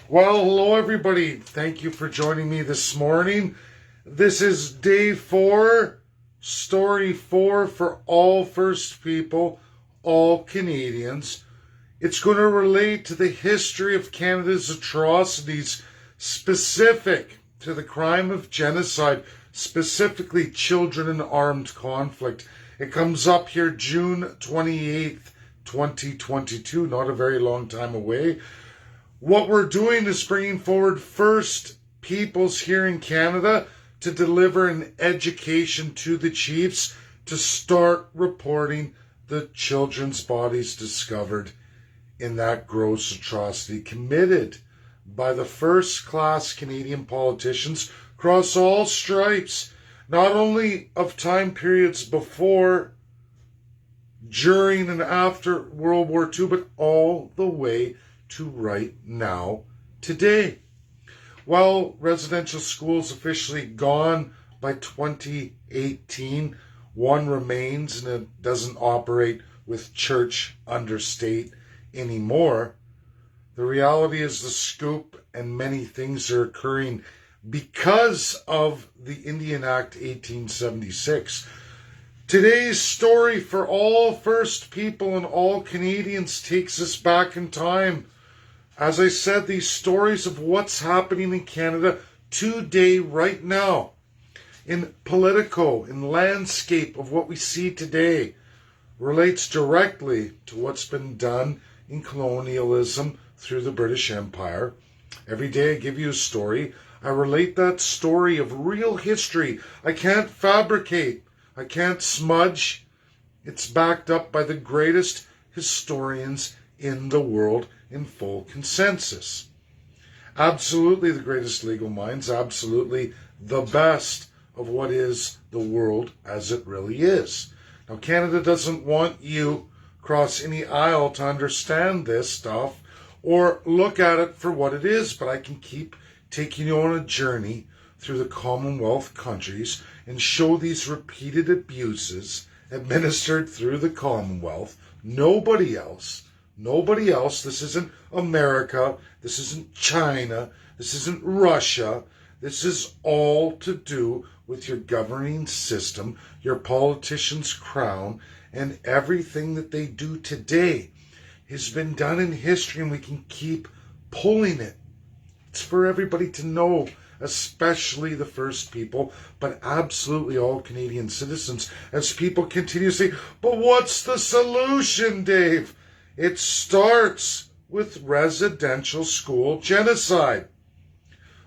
Well, hello everybody. Thank you for joining me this morning. This is day 4, story 4 for all First People, all Canadians. It's going to relate to the history of Canada's atrocities, specific to the crime of genocide, specifically children in armed conflict. It comes up here June 28th, 2022, not a very long time away. What we're doing is bringing forward First Peoples here in Canada to deliver an education to the chiefs to start reporting the children's bodies discovered in that gross atrocity committed by the first-class Canadian politicians across all stripes, not only of time periods before, during, and after World War II, but all the way to right now, today. Well, residential schools officially gone by 2018. One remains, and it doesn't operate with church understate anymore. The reality is the scoop, and many things are occurring because of the Indian Act 1876. Today's story for all First People and all Canadians takes us back in time. As I said, these stories of what's happening in Canada today, right now, in Politico, in landscape of what we see today, relates directly to what's been done in colonialism through the British Empire. Every day I give you a story. I relate that story of real history. I can't fabricate. I can't smudge. It's backed up by the greatest historians in the world in full consensus. Absolutely the greatest legal minds, absolutely the best of what is the world as it really is. Now, Canada doesn't want you across any aisle to understand this stuff or look at it for what it is, but I can keep taking you on a journey through the Commonwealth countries and show these repeated abuses administered through the Commonwealth. Nobody else. This isn't America. This isn't China. This isn't Russia. This is all to do with your governing system, your politicians' crown, and everything that they do today has been done in history, and we can keep pulling it. It's for everybody to know, especially the First People, but absolutely all Canadian citizens, as people continue to say, but what's the solution, Dave? It starts with residential school genocide.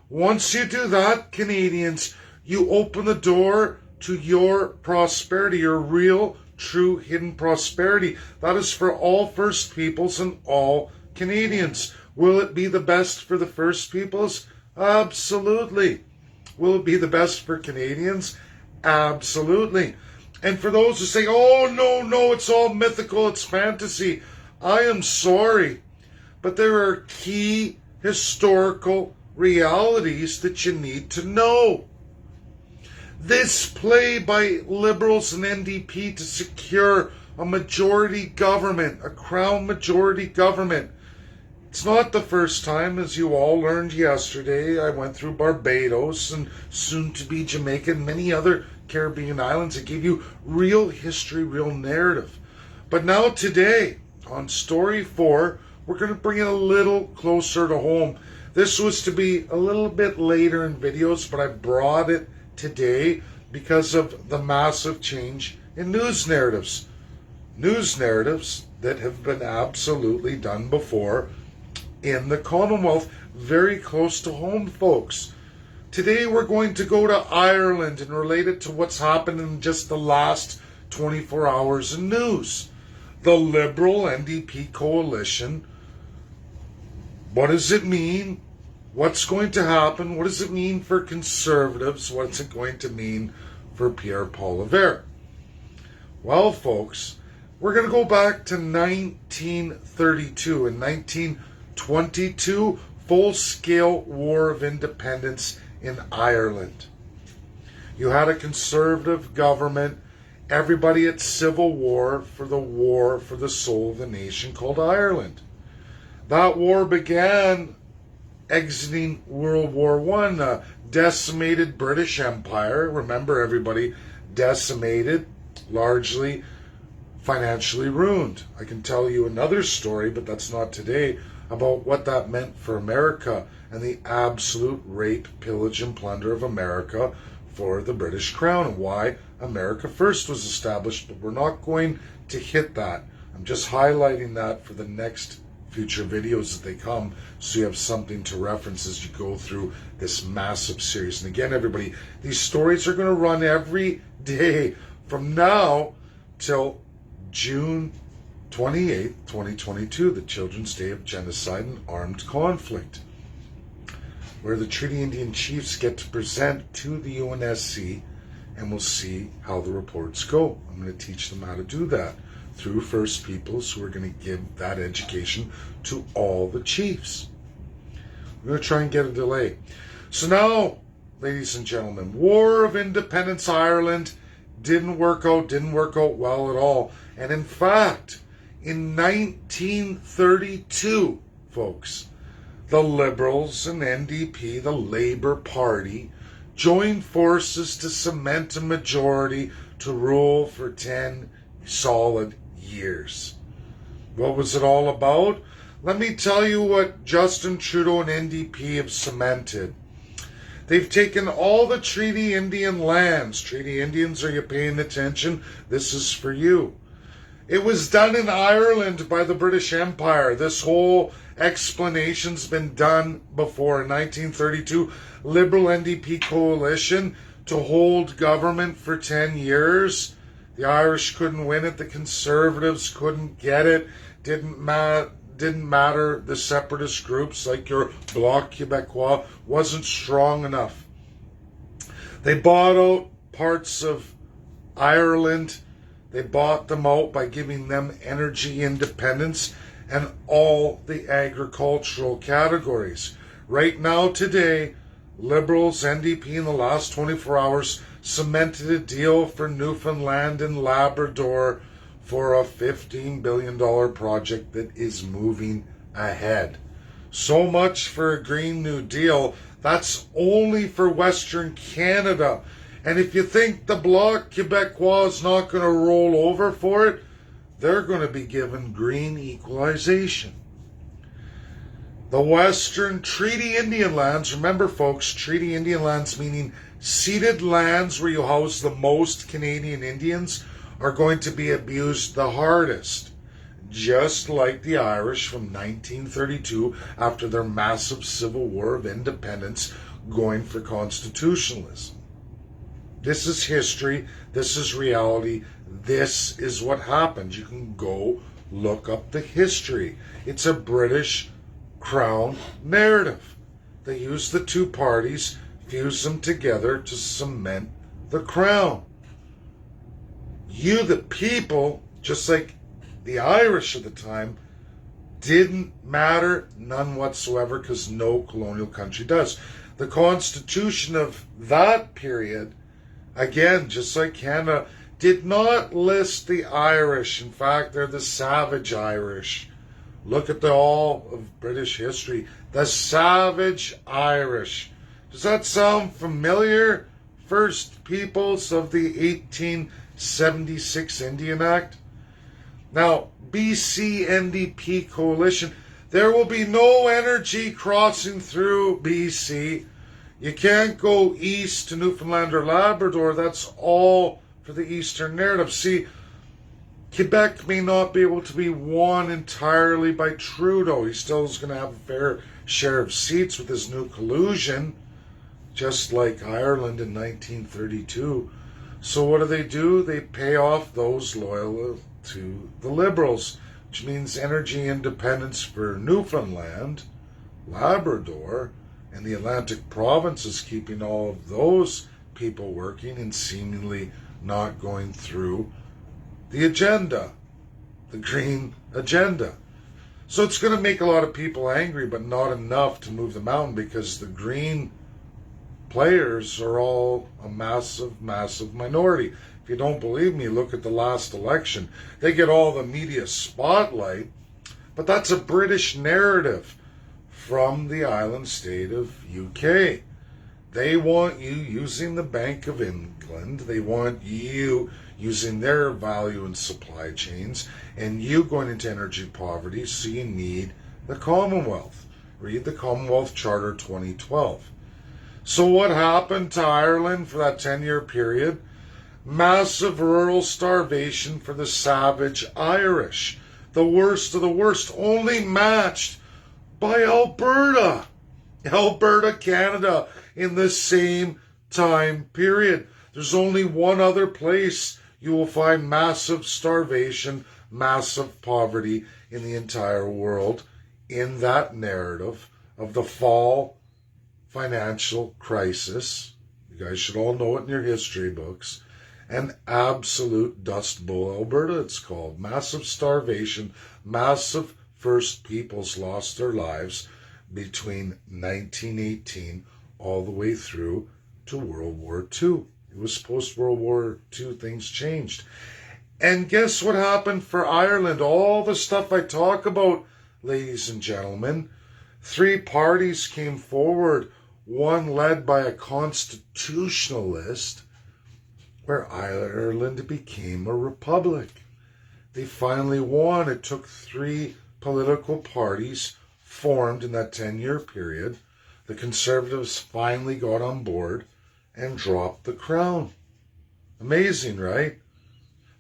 Once you do that, Canadians, you open the door to your prosperity, your real, true, hidden prosperity. That is for all First Peoples and all Canadians. Will it be the best for the First Peoples? Absolutely. Will it be the best for Canadians? Absolutely. And for those who say, oh, no, it's all mythical, it's fantasy, I am sorry, but there are key historical realities that you need to know. This play by Liberals and NDP to secure a majority government, a Crown majority government, it's not the first time, as you all learned yesterday. I went through Barbados and soon to be Jamaica and many other Caribbean islands. It gave you real history, real narrative. But now today, on story 4, we're going to bring it a little closer to home. This was to be a little bit later in videos, but I brought it today because of the massive change in news narratives. News narratives that have been absolutely done before in the Commonwealth, very close to home, folks. Today we're going to go to Ireland and relate it to what's happened in just the last 24 hours in news. The Liberal NDP coalition. What does it mean? What's going to happen? What does it mean for Conservatives? What's it going to mean for Pierre Poilievre? Well, folks, we're going to go back to 1932. In 1922, full-scale War of Independence in Ireland. You had a Conservative government, everybody at civil war for the soul of the nation called Ireland. That war began exiting World War One, a decimated British Empire. Remember, everybody, decimated, largely financially ruined. I can tell you another story, but that's not today, about what that meant for America and the absolute rape, pillage, and plunder of America for the British Crown, and why America First was established. But we're not going to hit that. I'm just highlighting that for the next future videos that they come, so you have something to reference as you go through this massive series. And again, everybody, these stories are going to run every day from now till June 28th, 2022, the Children's Day of Genocide and Armed Conflict, where the Treaty Indian Chiefs get to present to the UNSC, and we'll see how the reports go. I'm going to teach them how to do that through First Peoples, who are going to give that education to all the chiefs. We're going to try and get a delay. So now, ladies and gentlemen, War of Independence Ireland didn't work out well at all. And in fact, in 1932, folks, the Liberals and NDP, the Labour Party, joined forces to cement a majority to rule for 10 solid years. What was it all about? Let me tell you what Justin Trudeau and NDP have cemented. They've taken all the Treaty Indian lands. Treaty Indians, are you paying attention? This is for you. It was done in Ireland by the British Empire. This whole explanation's been done before. In 1932, Liberal NDP coalition to hold government for 10 years. The Irish couldn't win it. The Conservatives couldn't get it. Didn't matter. The separatist groups like your Bloc Québécois wasn't strong enough. They bought out parts of Ireland. They bought them out by giving them energy independence and all the agricultural categories. Right now, today, Liberals, NDP in the last 24 hours cemented a deal for Newfoundland and Labrador for a $15 billion project that is moving ahead. So much for a Green New Deal. That's only for Western Canada. And if you think the Bloc Québécois is not going to roll over for it, they're going to be given green equalization. The Western Treaty Indian lands, remember folks, Treaty Indian lands meaning ceded lands where you house the most Canadian Indians, are going to be abused the hardest. Just like the Irish from 1932 after their massive Civil War of Independence going for constitutionalism. This is history. This is reality. This is what happened. You can go look up the history. It's a British Crown narrative. They use the two parties, fuse them together to cement the Crown. You, the people, just like the Irish at the time, didn't matter, none whatsoever, because no colonial country does. The Constitution of that period, again, just like Canada, did not list the Irish. In fact, they're the savage Irish. Look at all of British history. The savage Irish. Does that sound familiar? First Peoples of the 1876 Indian Act. Now, BC NDP coalition. There will be no energy crossing through BC. You can't go east to Newfoundland or Labrador. That's all for the Eastern narrative. See, Quebec may not be able to be won entirely by Trudeau. He still is going to have a fair share of seats with his new collusion, just like Ireland in 1932. So what do? They pay off those loyal to the Liberals, which means energy independence for Newfoundland, Labrador, and the Atlantic provinces, keeping all of those people working and seemingly not going through the agenda, the green agenda. So it's going to make a lot of people angry, but not enough to move the mountain, because the green players are all a massive, massive minority. If you don't believe me, look at the last election. They get all the media spotlight, but that's a British narrative. from the island state of UK. They want you using the Bank of England. They want you using their value and supply chains, and you going into energy poverty, so you need the Commonwealth. Read the Commonwealth Charter 2012. So what happened to Ireland for that 10-year period? Massive rural starvation for the savage Irish. The worst of the worst, only matched by Alberta. Alberta, Canada, in the same time period. There's only one other place you will find massive starvation, massive poverty in the entire world, in that narrative of the fall financial crisis. You guys should all know it in your history books. An absolute dust bowl, Alberta it's called. Massive starvation, massive First Peoples lost their lives between 1918 all the way through to World War II. It was post-World War II, things changed. And guess what happened for Ireland? All the stuff I talk about, ladies and gentlemen. 3 parties came forward, one led by a constitutionalist, where Ireland became a republic. They finally won. It took 3 political parties formed in that 10-year period. The Conservatives finally got on board and dropped the crown. Amazing, right?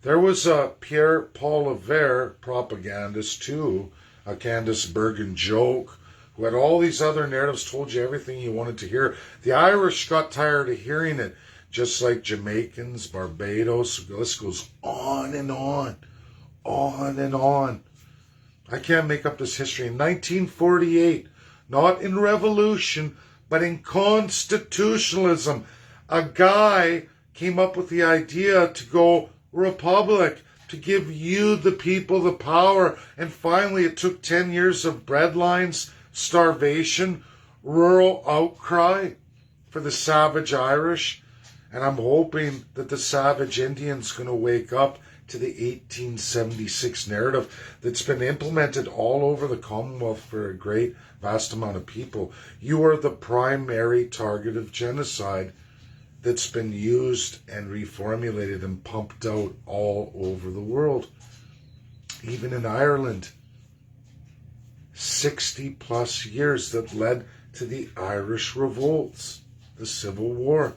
There was a Pierre Poilievre propagandist too, a Candice Bergen joke, who had all these other narratives, told you everything you wanted to hear. The Irish got tired of hearing it, just like Jamaicans, Barbados. The list goes on and on, on and on. I can't make up this history. In 1948, not in revolution, but in constitutionalism, a guy came up with the idea to go republic, to give you, the people, the power. And finally, it took 10 years of breadlines, starvation, rural outcry for the savage Irish. And I'm hoping that the savage Indian's going to wake up to the 1876 narrative that's been implemented all over the Commonwealth for a great vast amount of people. You are the primary target of genocide that's been used and reformulated and pumped out all over the world. Even in Ireland, 60 plus years that led to the Irish revolts, the Civil War,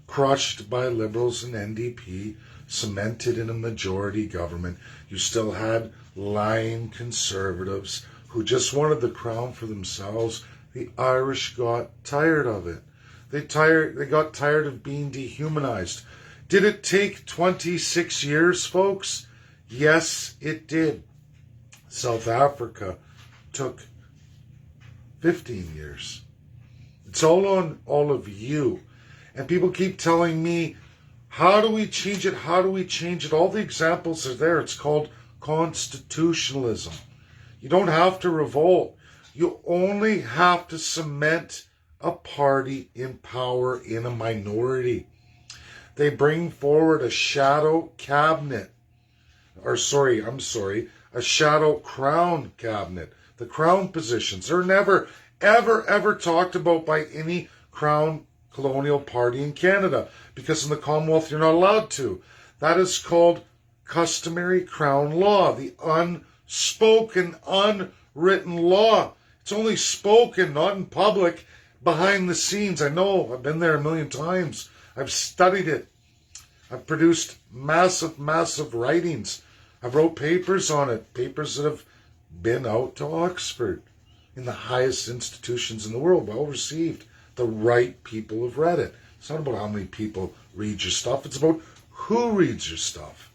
crushed by Liberals and NDP, cemented in a majority government. You still had lying Conservatives who just wanted the crown for themselves. The Irish got tired of it. They got tired of being dehumanized. Did it take 26 years, folks? Yes, it did. South Africa took 15 years. It's all on all of you. And people keep telling me, how do we change it? How do we change it? All the examples are there. It's called constitutionalism. You don't have to revolt. You only have to cement a party in power in a minority. They bring forward a shadow cabinet. A shadow crown cabinet. The crown positions. They're never, ever talked about by any crown colonial party in Canada, because in the Commonwealth you're not allowed to. That is called customary crown law, the unspoken, unwritten law. It's only spoken, not in public, behind the scenes. I know, I've been there a million times. I've studied it. I've produced massive writings. I've wrote papers on it, papers that have been out to Oxford, in the highest institutions in the world, well received. The right people have read it. It's not about how many people read your stuff. It's about who reads your stuff.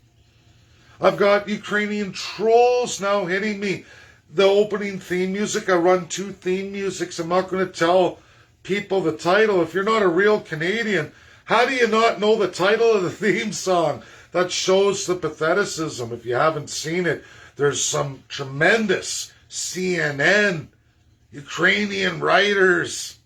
I've got Ukrainian trolls now hitting me. The opening theme music, I run 2 theme musics. I'm not going to tell people the title. If you're not a real Canadian, how do you not know the title of the theme song? That shows the patheticism. If you haven't seen it, there's some tremendous CNN, Ukrainian writers,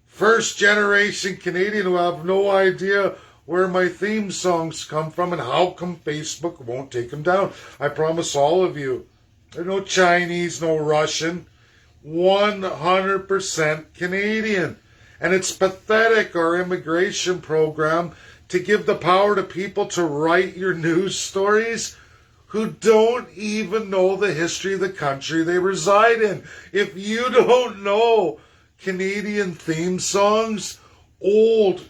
first generation Canadian who have no idea where my theme songs come from and how come Facebook won't take them down. I promise all of you, there's no Chinese, no Russian. 100% Canadian. And it's pathetic, our immigration program, to give the power to people to write your news stories who don't even know the history of the country they reside in. If you don't know Canadian theme songs, old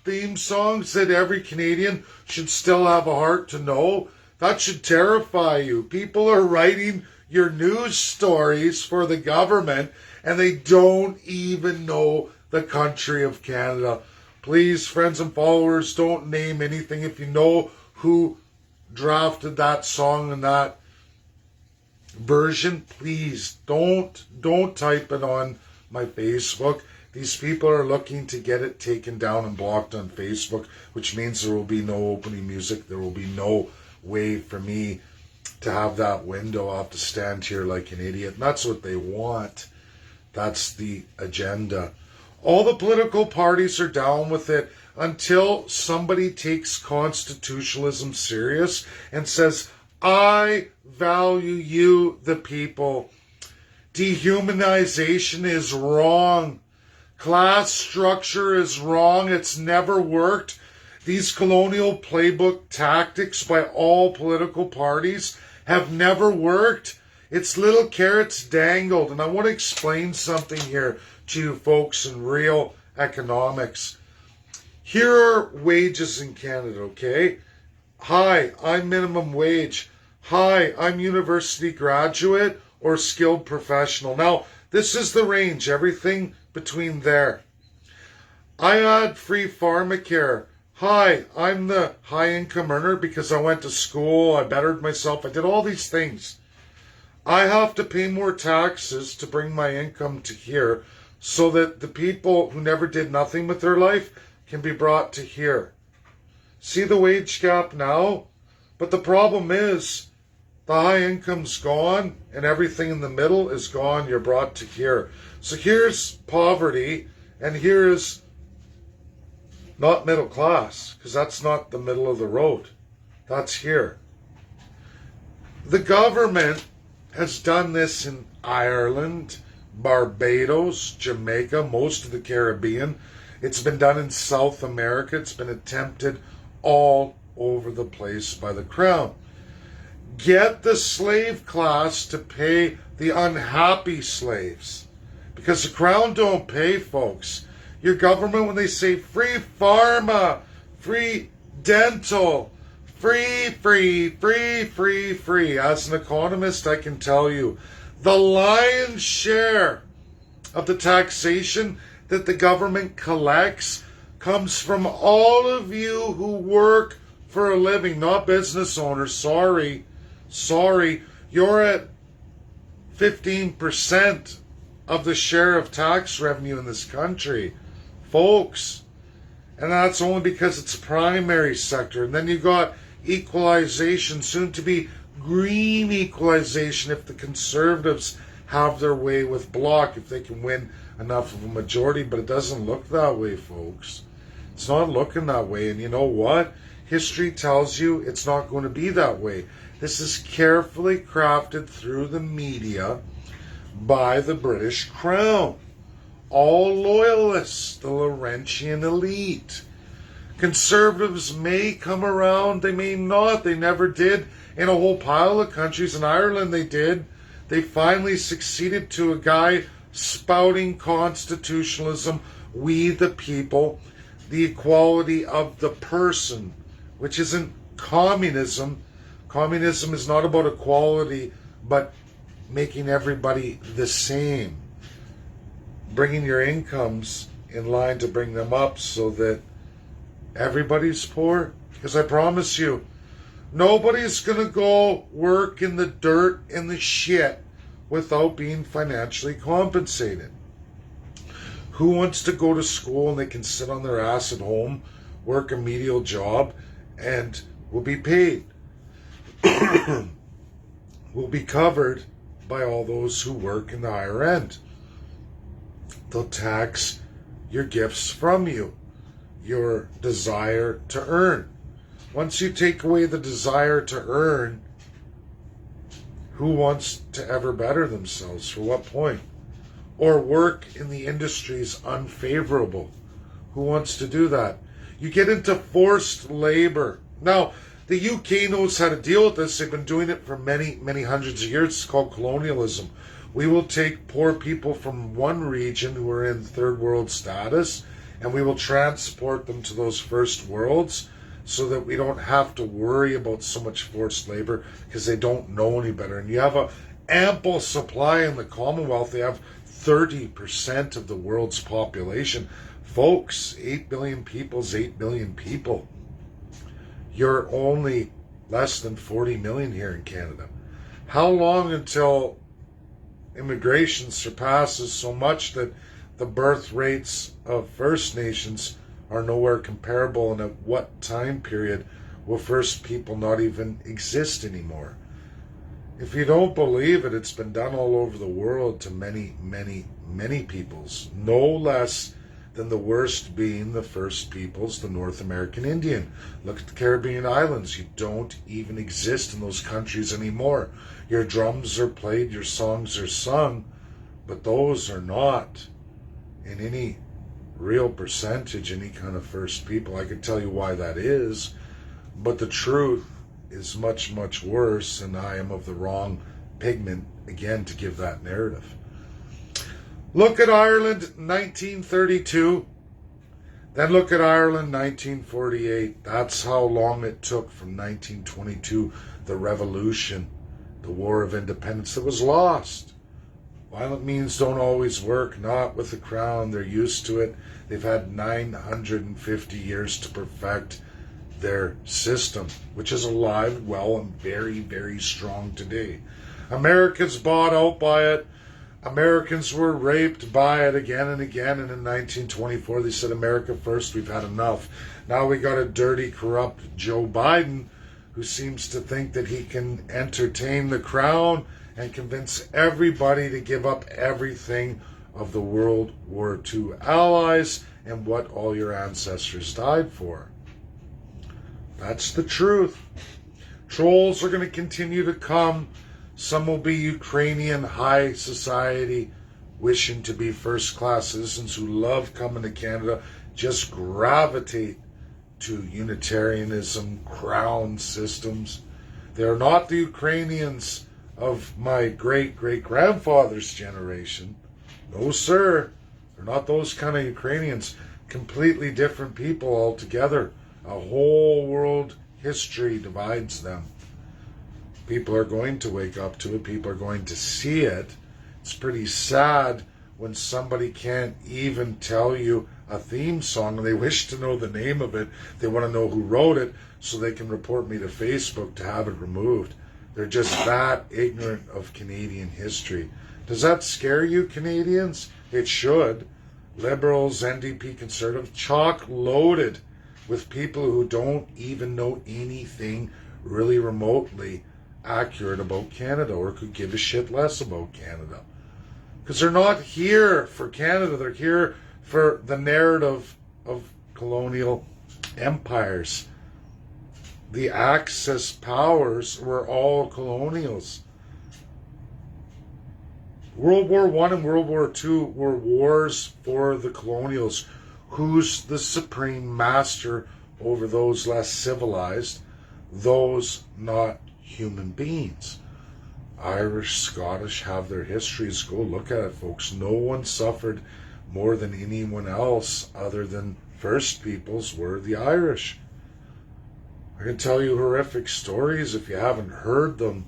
theme songs that every Canadian should still have a heart to know, that should terrify you. People are writing your news stories for the government and they don't even know the country of Canada. Please, friends and followers, don't name anything. If you know who drafted that song and that version, please don't type it on my Facebook. These people are looking to get it taken down and blocked on Facebook, which means there will be no opening music. There will be no way for me to have that window. I'll have to stand here like an idiot. And that's what they want. That's the agenda. All the political parties are down with it until somebody takes constitutionalism serious and says, I value you, the people. Dehumanization is wrong. Class structure is wrong. It's never worked. These colonial playbook tactics by all political parties have never worked. It's little carrots dangled. And I want to explain something here to you folks in real economics. Here are wages in Canada, okay? Hi, I'm minimum wage. Hi, I'm university graduate or skilled professional. Now, this is the range, everything between there. I had free pharmacare. Hi, I'm the high income earner because I went to school, I bettered myself, I did all these things. I have to pay more taxes to bring my income to here so that the people who never did nothing with their life can be brought to here. See the wage gap now? But the problem is the high income's gone and everything in the middle is gone. You're brought to here. So here's poverty and here's not middle class, because that's not the middle of the road. That's here. The government has done this in Ireland, Barbados, Jamaica, most of the Caribbean. It's been done in South America. It's been attempted all over the place by the Crown. Get the slave class to pay the unhappy slaves. Because the Crown don't pay, folks. Your government, when they say free pharma, free dental, free, as an economist, I can tell you, the lion's share of the taxation that the government collects comes from all of you who work for a living, not business owners. Sorry. You're at 15% of the share of tax revenue in this country, folks. And that's only because it's primary sector. And then you got equalization, soon to be green equalization if the Conservatives have their way with Bloc, if they can win enough of a majority. But it doesn't look that way, folks. It's not looking that way. And you know what? History tells you it's not going to be that way. This is carefully crafted through the media by the British Crown. All loyalists, the Laurentian elite. Conservatives may come around, they may not, they never did. In a whole pile of countries, in Ireland they did. They finally succeeded to a guy spouting constitutionalism, we the people, the equality of the person, which isn't communism. Communism is not about equality, but making everybody the same. Bringing your incomes in line to bring them up so that everybody's poor. Because I promise you, nobody's going to go work in the dirt and the shit without being financially compensated. Who wants to go to school and they can sit on their ass at home, work a menial job, and will be paid? Will be covered by all those who work in the higher end. They'll tax your gifts from you, your desire to earn. Once you take away the desire to earn, Who wants to ever better themselves? For what point? Or work in the industries unfavorable? Who wants to do that? You get into forced labor. Now, the UK knows how to deal with this. They've been doing it for many, many hundreds of years. It's called colonialism. We will take poor people from one region who are in third world status, and we will transport them to those first worlds so that we don't have to worry about so much forced labor because they don't know any better. And you have an ample supply in the Commonwealth. They have 30% of the world's population. Folks, 8 billion people is 8 billion people. You're only less than 40 million here in Canada. How long until immigration surpasses so much that the birth rates of First Nations are nowhere comparable, and at what time period will First people not even exist anymore? If you don't believe it, it's been done all over the world to many, many, many peoples. No less than the worst being the First Peoples, the North American Indian. Look at the Caribbean islands. You don't even exist in those countries anymore. Your drums are played, your songs are sung, but those are not in any real percentage any kind of First People. I can tell you why that is, but the truth is much, much worse, and I am of the wrong pigment, again, to give that narrative. Look at Ireland 1932, then look at Ireland 1948. That's how long it took from 1922, the revolution, the War of Independence that was lost. Violent means don't always work, not with the Crown. They're used to it. They've had 950 years to perfect their system, which is alive, well, and very, very strong today. Americans bought out by it. Americans were raped by it again and again, and in 1924 they said, America first, we've had enough. Now we got a dirty, corrupt Joe Biden who seems to think that he can entertain the Crown and convince everybody to give up everything of the World War II allies and what all your ancestors died for. That's the truth. Trolls are going to continue to come. Some will be Ukrainian high society wishing to be first-class citizens who love coming to Canada, just gravitate to Unitarianism, crown systems. They're not the Ukrainians of my great-great-grandfather's generation. No, sir. They're not those kind of Ukrainians. Completely different people altogether. A whole world history divides them. People are going to wake up to it. People are going to see it. It's pretty sad when somebody can't even tell you a theme song and they wish to know the name of it. They want to know who wrote it so they can report me to Facebook to have it removed. They're just that ignorant of Canadian history. Does that scare you, Canadians? It should. Liberals, NDP, Conservative, chock loaded with people who don't even know anything really remotely accurate about Canada or could give a shit less about Canada. Because they're not here for Canada. They're here for the narrative of colonial empires. The Axis powers were all colonials. World War I and World War II were wars for the colonials. Who's the supreme master over those less civilized? Those not human beings. Irish, Scottish have their histories. Go look at it, folks. No one suffered more than anyone else other than First Peoples were the Irish. I can tell you horrific stories if you haven't heard them.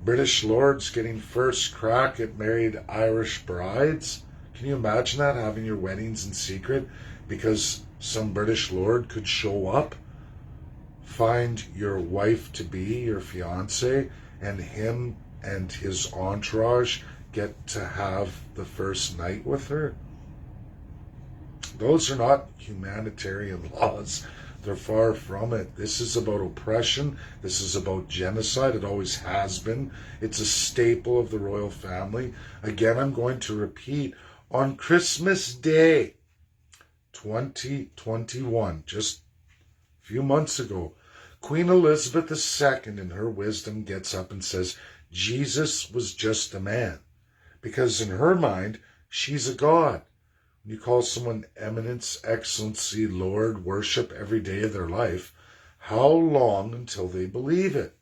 British lords getting first crack at married Irish brides. Can you imagine that, having your weddings in secret because some British lord could show up, find your wife to be, your fiance, and him and his entourage get to have the first night with her? Those are not humanitarian laws. They're far from it. This is about oppression. This is about genocide. It always has been. It's a staple of the royal family. Again, I'm going to repeat, on Christmas Day, 2021, just a few months ago, Queen Elizabeth II, in her wisdom, gets up and says, Jesus was just a man. Because in her mind, she's a god. When you call someone eminence, excellency, Lord, worship every day of their life, how long until they believe it?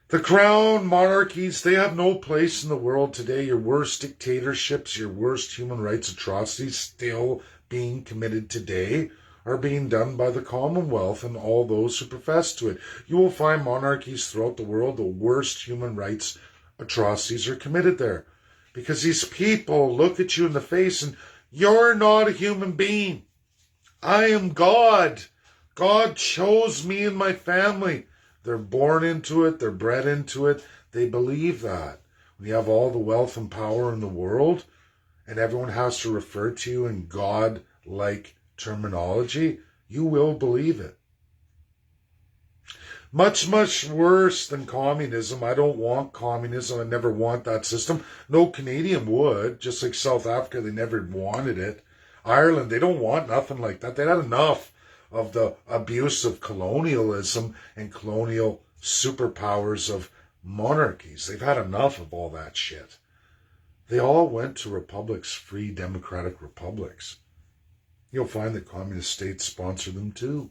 The crown monarchies, they have no place in the world today. Your worst dictatorships, your worst human rights atrocities still being committed today are being done by the Commonwealth and all those who profess to it. You will find monarchies throughout the world, the worst human rights atrocities are committed there. Because these people look at you in the face and you're not a human being. I am God. God chose me and my family. They're born into it. They're bred into it. They believe that. When you have all the wealth and power in the world and everyone has to refer to you in God-like terminology, you will believe it. Much, much worse than communism. I don't want communism. I never want that system. No Canadian would. Just like South Africa, they never wanted it. Ireland, they don't want nothing like that. They had enough of the abuse of colonialism and colonial superpowers of monarchies. They've had enough of all that shit. They all went to republics, free democratic republics. You'll find that communist states sponsor them too.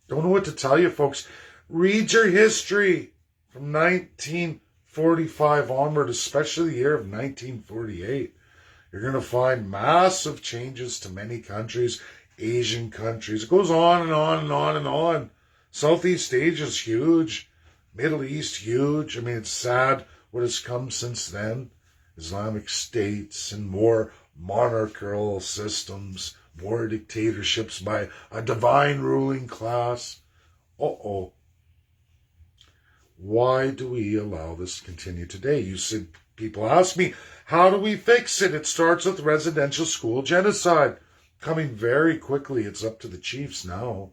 Don't know what to tell you, folks. Read your history from 1945 onward, especially the year of 1948. You're going to find massive changes to many countries, Asian countries. It goes on and on and on and on. Southeast Asia is huge. Middle East, huge. I mean, it's sad what has come since then. Islamic states and more monarchical systems, more dictatorships by a divine ruling class. Why do we allow this to continue today? You said, people ask me, how do we fix it? It starts with residential school genocide. Coming very quickly. It's up to the chiefs now.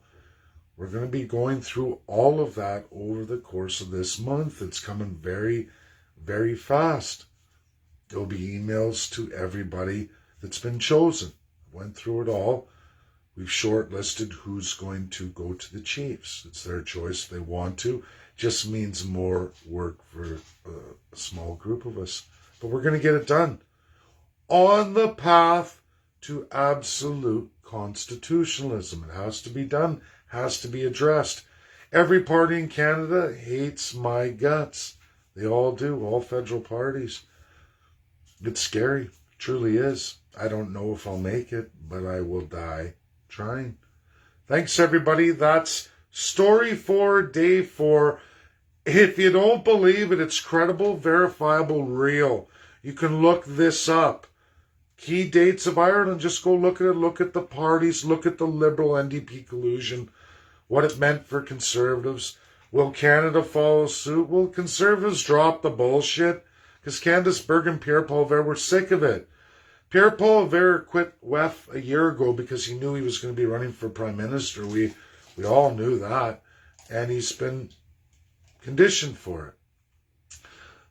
We're going to be going through all of that over the course of this month. It's coming very, very fast. There'll be emails to everybody that's been chosen. Went through it all. We've shortlisted who's going to go to the chiefs. It's their choice if they want to. Just means more work for a small group of us. But we're going to get it done. On the path to absolute constitutionalism. It has to be done. Has to be addressed. Every party in Canada hates my guts. They all do. All federal parties. It's scary. It truly is. I don't know if I'll make it, but I will die trying. Thanks, everybody. That's story 4, day 4. If you don't believe it, it's credible, verifiable, real. You can look this up. Key dates of Ireland. Just go look at it. Look at the parties. Look at the Liberal NDP collusion. What it meant for Conservatives. Will Canada follow suit? Will Conservatives drop the bullshit? Because Candace Bergen and Pierre Poilievre were sick of it. Pierre Poilievre quit WEF a year ago because he knew he was going to be running for Prime Minister. We all knew that. And he's been conditioned for it.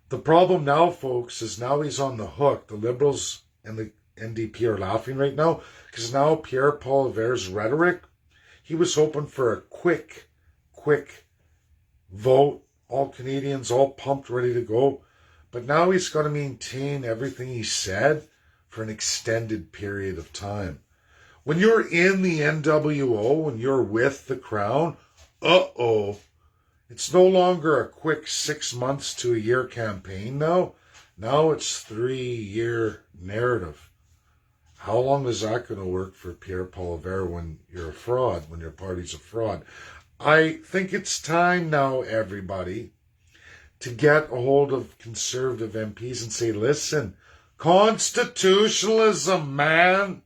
The problem now, folks, is now he's on the hook. The Liberals and the NDP are laughing right now because now Pierre Poilievre's rhetoric, he was hoping for a quick vote. All Canadians, all pumped, ready to go. But now he's got to maintain everything he said for an extended period of time. When you're in the NWO, when you're with the Crown, it's no longer a quick 6 months to a year campaign now. Now it's 3-year narrative. How long is that going to work for Pierre Poilievre when you're a fraud, when your party's a fraud? I think it's time now, everybody, to get a hold of Conservative MPs and say, listen, constitutionalism, man.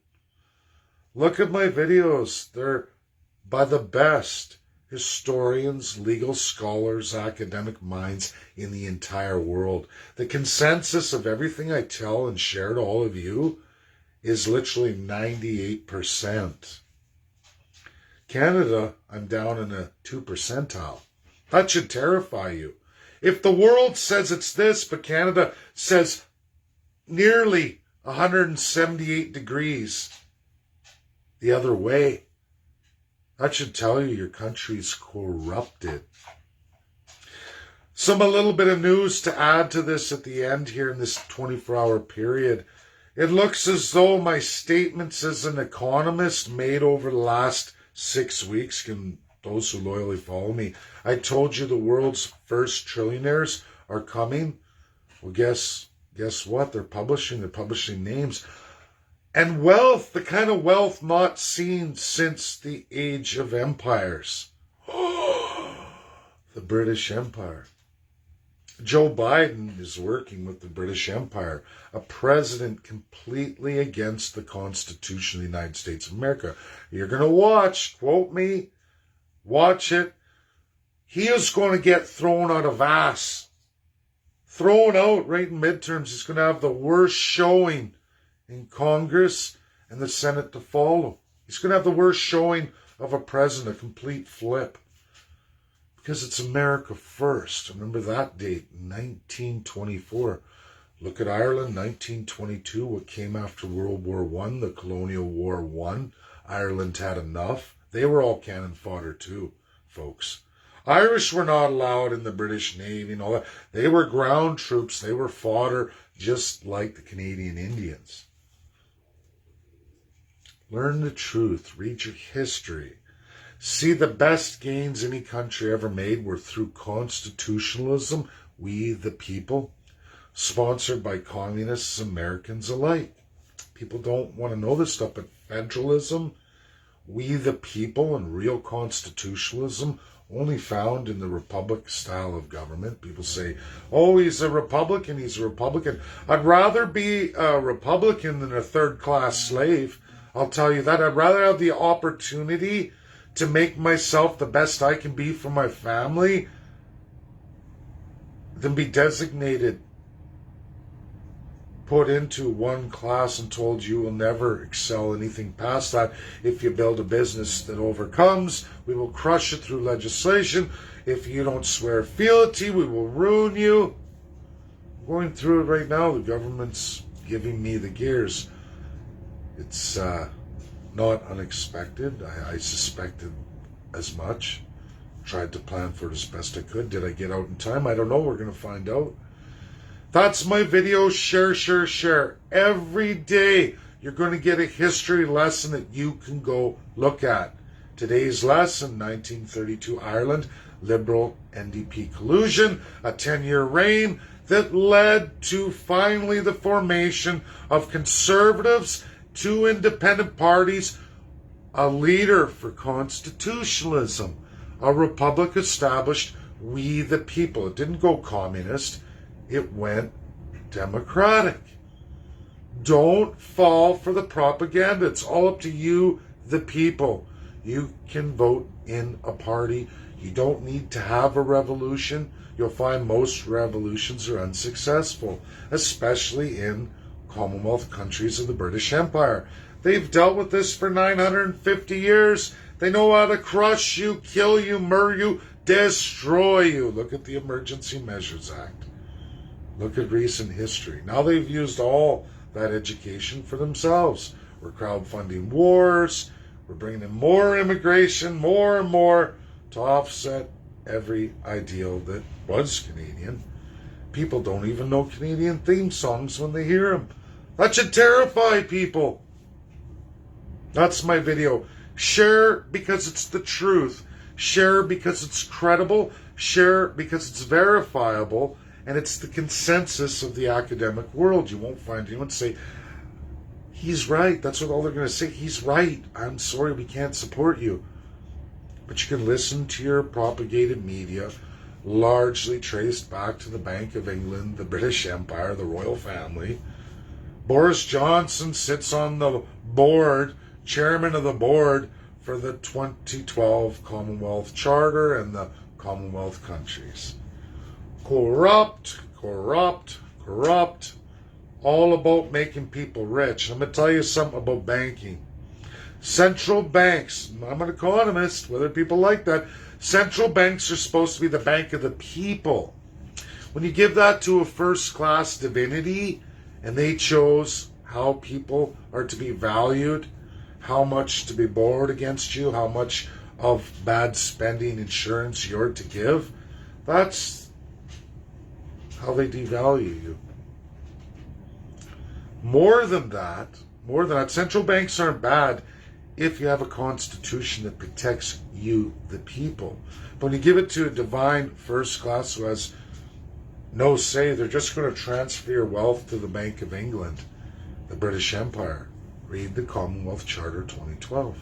Look at my videos. They're by the best historians, legal scholars, academic minds in the entire world. The consensus of everything I tell and share to all of you is literally 98%. Canada, I'm down in a 2 percentile. That should terrify you. If the world says it's this, but Canada says nearly 178 degrees the other way, that should tell you your country's corrupted. A little bit of news to add to this at the end here in this 24-hour period. It looks as though my statements as an economist made over the last 6 weeks, can those who loyally follow me, I told you the world's first trillionaires are coming. Well, guess what? They're publishing names. And wealth, the kind of wealth not seen since the age of empires. The British Empire. Joe Biden is working with the British Empire, a president completely against the Constitution of the United States of America. You're going to watch, quote me, watch it. He is going to get thrown out of ass. Thrown out right in midterms. He's going to have the worst showing in Congress and the Senate to follow. He's going to have the worst showing of a president, a complete flip. Because it's America first. Remember that date, 1924. Look at Ireland, 1922, what came after World War I, the Colonial War won. Ireland had enough. They were all cannon fodder too, folks. Irish were not allowed in the British Navy and all that. They were ground troops. They were fodder, just like the Canadian Indians. Learn the truth. Read your history. See, the best gains any country ever made were through constitutionalism, we the people, sponsored by communists, Americans alike. People don't want to know this stuff, but federalism, we the people, and real constitutionalism only found in the republic style of government. People say, oh, he's a Republican. I'd rather be a Republican than a third-class slave. I'll tell you that. I'd rather have the opportunity to make myself the best I can be for my family than be designated, put into one class and told you will never excel anything past that. If you build a business that overcomes, we will crush it through legislation. If you don't swear fealty, we will ruin you. I'm going through it right now. The government's giving me the gears. It's not unexpected. I suspected as much. Tried to plan for it as best I could. Did I get out in time? I don't know. We're going to find out. That's my video. Share, share, share. Every day you're going to get a history lesson that you can go look at. Today's lesson, 1932 Ireland, Liberal NDP collusion, a 10-year reign that led to finally the formation of Conservatives, two independent parties, a leader for constitutionalism, a republic established, we the people. It didn't go communist, it went democratic. Don't fall for the propaganda. It's all up to you, the people. You can vote in a party. You don't need to have a revolution. You'll find most revolutions are unsuccessful, especially in Commonwealth countries of the British Empire. They've dealt with this for 950 years. They know how to crush you, kill you, murder you, destroy you. Look at the Emergency Measures Act. Look at recent history. Now they've used all that education for themselves. We're crowdfunding wars. We're bringing in more immigration, more and more, to offset every ideal that was Canadian. People don't even know Canadian theme songs when they hear them. That should terrify people. That's my video. Share because it's the truth. Share because it's credible. Share because it's verifiable. And it's the consensus of the academic world. You won't find anyone say, he's right. That's what all they're going to say. He's right. I'm sorry, we can't support you. But you can listen to your propagated media, largely traced back to the Bank of England, the British Empire, the royal family. Boris Johnson sits on the board, chairman of the board for the 2012 Commonwealth Charter and the Commonwealth countries. Corrupt, corrupt, corrupt. All about making people rich. I'm going to tell you something about banking. Central banks, I'm an economist, whether people like that, central banks are supposed to be the bank of the people. When you give that to a first-class divinity, and they chose how people are to be valued, how much to be borrowed against you, how much of bad spending insurance you're to give, that's how they devalue you. More than that, central banks aren't bad if you have a constitution that protects you, the people. But when you give it to a divine first class who has no say, they're just going to transfer your wealth to the Bank of England, the British Empire. Read the Commonwealth Charter 2012.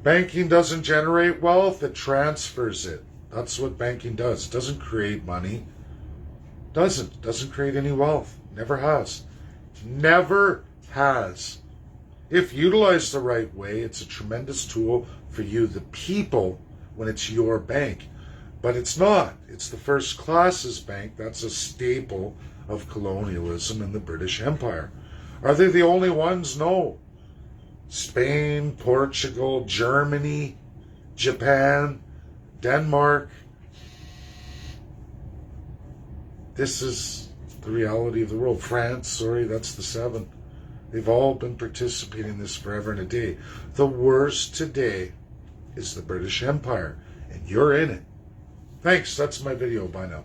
Banking doesn't generate wealth, it transfers it. That's what banking does. It doesn't create money. Doesn't create any wealth. Never has. Never has. If utilized the right way, it's a tremendous tool for you, the people, when it's your bank. But it's not. It's the first class's bank. That's a staple of colonialism in the British Empire. Are they the only ones? No. Spain, Portugal, Germany, Japan, Denmark. This is the reality of the world. France, that's the 7. They've all been participating in this forever and a day. The worst today is the British Empire, and you're in it. Thanks, that's my video. Bye now.